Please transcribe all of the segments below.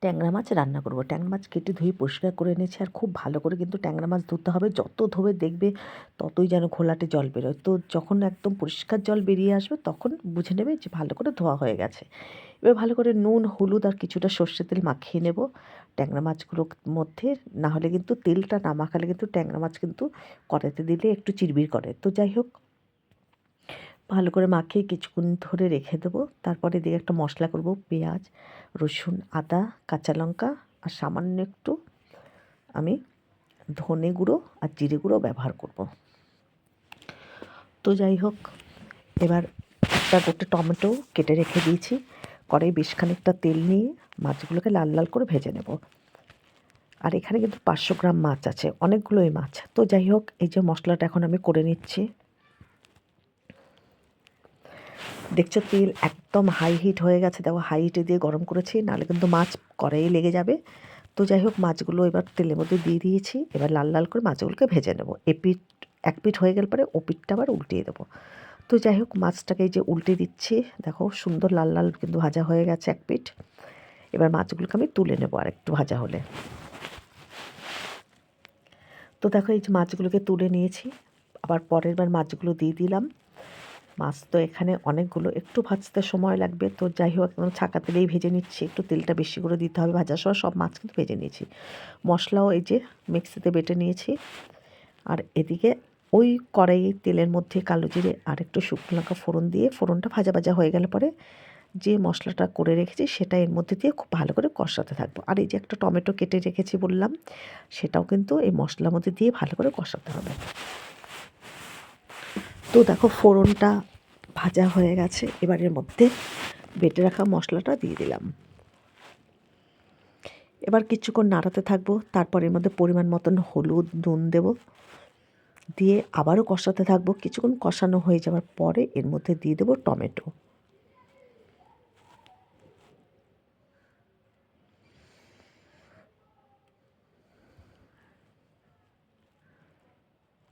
ট্যাংরা মাছ রান্না করব। ট্যাংরা মাছ কেটে ধুয়ে পরিষ্কার করে এনেছি, আর খুব ভালো করে কিন্তু ট্যাংরা মাছ ধুতে হবে। যত ধোবে দেখবে ততই যেন ঘোলাটে জল বেরোয়। তো যখন একদম পরিষ্কার জল বেরিয়ে আসবে তখন বুঝে নেবে যে ভালো করে ধোয়া হয়ে গেছে। এবার ভালো করে নুন, হলুদ আর কিছুটা সর্ষের তেল মাখিয়ে নেব ট্যাংরা মাছগুলোর মধ্যে। না হলে কিন্তু তেলটা না মাখালে কিন্তু ট্যাংরা মাছ কিন্তু কড়াইতে দিলে একটু চিরবির করে। তো যাই হোক, ভালো করে মাখিয়ে কিছুক্ষণ ধরে রেখে দেবো। তারপরে দিয়ে একটা মশলা করব। পেঁয়াজ, রসুন, আদা, কাঁচা লঙ্কা আর সামান্য একটু আমি ধনে গুঁড়ো আর জিরে গুঁড়ো ব্যবহার করব। তো যাই হোক, এবার একটা গোটা টমেটো কেটে রেখে দিয়েছি। কড়াই বেশ খানিকটা তেল নিয়ে মাছগুলোকে লাল লাল করে ভেজে নেব। আর এখানে কিন্তু 500 গ্রাম মাছ আছে, অনেকগুলোই মাছ। তো যাই হোক, এই যে মশলাটা এখন আমি করে নিচ্ছি। দেখছো তেল একদম হাই হিট হয়ে গেছে, দেখো হাই হিটে দিয়ে গরম করেছি, নাহলে কিন্তু মাছ কড়াইয়ে লেগে যাবে। তো যাই হোক, মাছগুলো এবার তেলের মধ্যে দিয়ে দিয়েছি। এবার লাল লাল করে মাছগুলোকে ভেজে নেব। এক পিঠ হয়ে গেলে পরে ও পিঠটা আবার উল্টিয়ে দেবো। তো যাই হোক, মাছটাকে এই যে উল্টে দিচ্ছি, দেখো সুন্দর লাল লাল কিন্তু ভাজা হয়ে গেছে এক পিঠ। এবার মাছগুলোকে আমি তুলে নেবো আর একটু ভাজা হলে। তো দেখো, এই যে মাছগুলোকে তুলে নিয়েছি, আবার পরের বার মাছগুলো দিয়ে দিলাম। মাছ তো এখানে অনেকগুলো, একটু ভাজতে সময় লাগবে। তো যাই হোক, একদম ছাঁকা তেলেই ভেজে নিচ্ছি, একটু তেলটা বেশি করে দিতে হবে। ভাজার সময় সব মাছ কিন্তু ভেজে নিয়েছি। মশলাও এই যে মিক্সিতে বেটে নিয়েছি। আর এদিকে ওই কড়াইয়ে তেলের মধ্যে কালো জিরে আর একটু শুকনো লঙ্কা ফোড়ন দিয়ে, ফোড়নটা ভাজা ভাজা হয়ে গেলে পরে যে মশলাটা করে রেখেছি সেটা এর মধ্যে দিয়ে খুব ভালো করে কষাতে থাকবো। আর এই যে একটা টমেটো কেটে রেখেছি বললাম, সেটাও কিন্তু এই মশলার মধ্যে দিয়ে ভালো করে কষাতে হবে। তো দেখো, ফোড়নটা ভাজা হয়ে গেছে। এবার এর মধ্যে বেটে রাখা মশলাটা দিয়ে দিলাম। এবার কিছুক্ষণ নাড়াতে থাকবো। তারপর এর মধ্যে পরিমাণ মতন হলুদ, নুন দেব, দিয়ে আবারও কষাতে থাকবো। কিছুক্ষণ কষানো হয়ে যাওয়ার পরে এর মধ্যে দিয়ে দেবো টমেটো।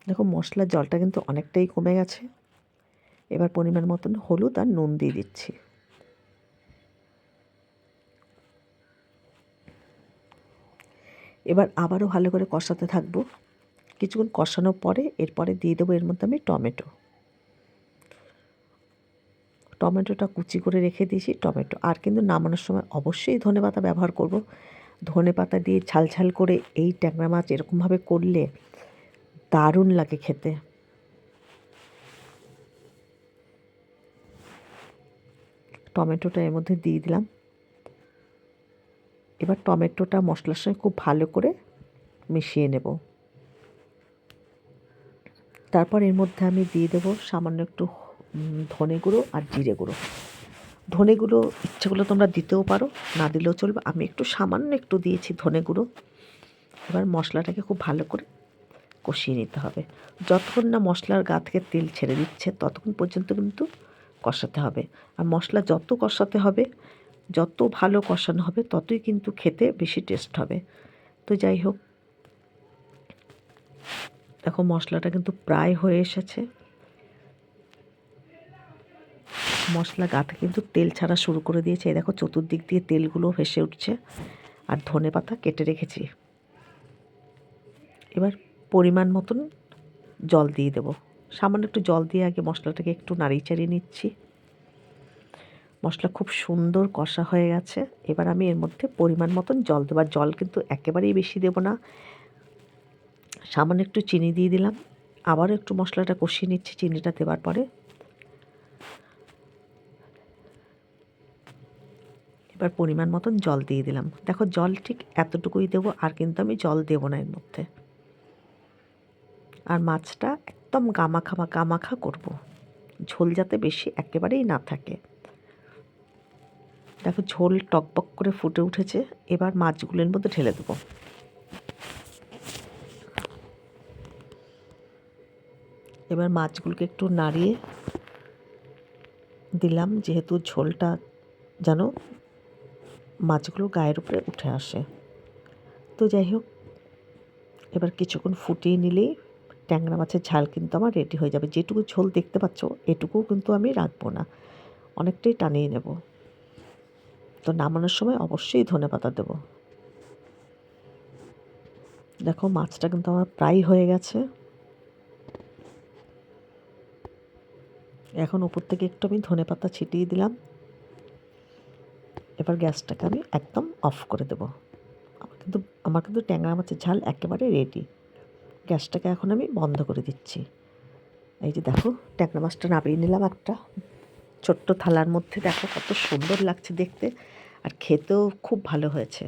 দেখো, মশলার জলটা কিন্তু অনেকটাই কমে গেছে। এবার পরিমাণ মতন হলুদ আর নুন দিয়ে দিচ্ছি। এবার আবারও ভালো করে কষাতে থাকবো। কিছুক্ষণ কষানোর পরে এরপরে দিয়ে দেবো এর মধ্যে আমি টমেটোটা কুচি করে রেখে দিয়েছি। টমেটো আর কিন্তু নামানোর সময় অবশ্যই ধনেপাতা ব্যবহার করব। ধনেপাতা দিয়ে ঝাল ঝাল করে এই ট্যাংরা মাছ এরকমভাবে করলে দারুণ লাগে খেতে। টমেটোটা এর মধ্যে দিয়ে দিলাম। এবার টমেটোটা মশলার সঙ্গে খুব ভালো করে মিশিয়ে নেব। তারপর এর মধ্যে আমি দিয়ে দেবো সামান্য একটু ধনে গুঁড়ো আর জিরে গুঁড়ো। ধনে গুঁড়ো ইচ্ছে করলে তোমরা দিতেও পারো, না দিলেও চলবে। আমি একটু সামান্য একটু দিয়েছি ধনে গুঁড়ো। এবার মশলাটাকে খুব ভালো করে কষিয়ে নিতে হবে। যতক্ষণ না মশলার গা থেকে তেল ছেড়ে দিচ্ছে ততক্ষণ পর্যন্ত কিন্তু কষাতে হবে। আর মশলা যত কষাতে হবে, যত ভালো কষানো হবে, ততই কিন্তু খেতে বেশি টেস্ট হবে। তো যাই হোক, দেখো মশলাটা কিন্তু প্রায় হয়ে এসেছে। মশলা গা থেকে কিন্তু তেল ছাড়া শুরু করে দিয়েছে। এই দেখো, চতুর্দিক দিয়ে তেলগুলো ভেসে উঠছে। আর ধনেপাতা কেটে রেখেছি। এবার পরিমাণ মতন জল দিয়ে দেবো। সামান্য একটু জল দিয়ে আগে মশলাটাকে একটু নাড়িয়ে চাড়িয়ে নিচ্ছি। মশলা খুব সুন্দর কষা হয়ে গেছে। এবার আমি এর মধ্যে পরিমাণ মতন জল দেবো। আর জল কিন্তু একেবারেই বেশি দেবো না, সামান্য একটু চিনি দিয়ে দিলাম। আবারও একটু মশলাটা কষিয়ে নিচ্ছি চিনিটা দেওয়ার পরে। এবার পরিমাণ মতন জল দিয়ে দিলাম। দেখো, জল ঠিক এতটুকুই দেবো, আর কিন্তু আমি জল দেবো না এর মধ্যে। আর মাছটা একদম গামাখা করব, ঝোল যাতে বেশি একেবারেই না থাকে। দেখো, ঝোল টকবক করে ফুটে উঠেছে। এবার মাছগুলোর মধ্যে ঢেলে দেবো। এবার মাছগুলোকে একটু নাড়িয়ে দিলাম, যেহেতু ঝোলটা যেন মাছগুলো গায়ের উপরে উঠে আসে। তো যাই হোক, এবার কিছুক্ষণ ফুটিয়ে নিলেই ট্যাংরা মাছের ঝাল কিন্তু আমার রেডি হয়ে যাবে। যেটুকু ঝোল দেখতে পাচ্ছ এটুকুও কিন্তু আমি রাখবো না, অনেকটাই টানিয়ে নেব। তো নামানোর সময় অবশ্যই ধনেপাতা দেবো। দেখো মাছটা কিন্তু আমার প্রায় হয়ে গেছে। এখন উপর থেকে একটু আমি ধনেপাতা ছিটিয়ে দিলাম। এবার গ্যাসটাকে আমি একদম অফ করে দেবো। আমার কিন্তু ট্যাংরা মাছের ঝাল একেবারে রেডি। গ্যাসটাকে এখন আমি বন্ধ করে দিচ্ছি। এই যে দেখো ট্যাংরা মাছটা নামিয়ে নিলাম একটা ছোট্ট থালার মধ্যে। দেখো কত সুন্দর লাগছে দেখতে, আর খেতেও খুব ভালো হয়েছে।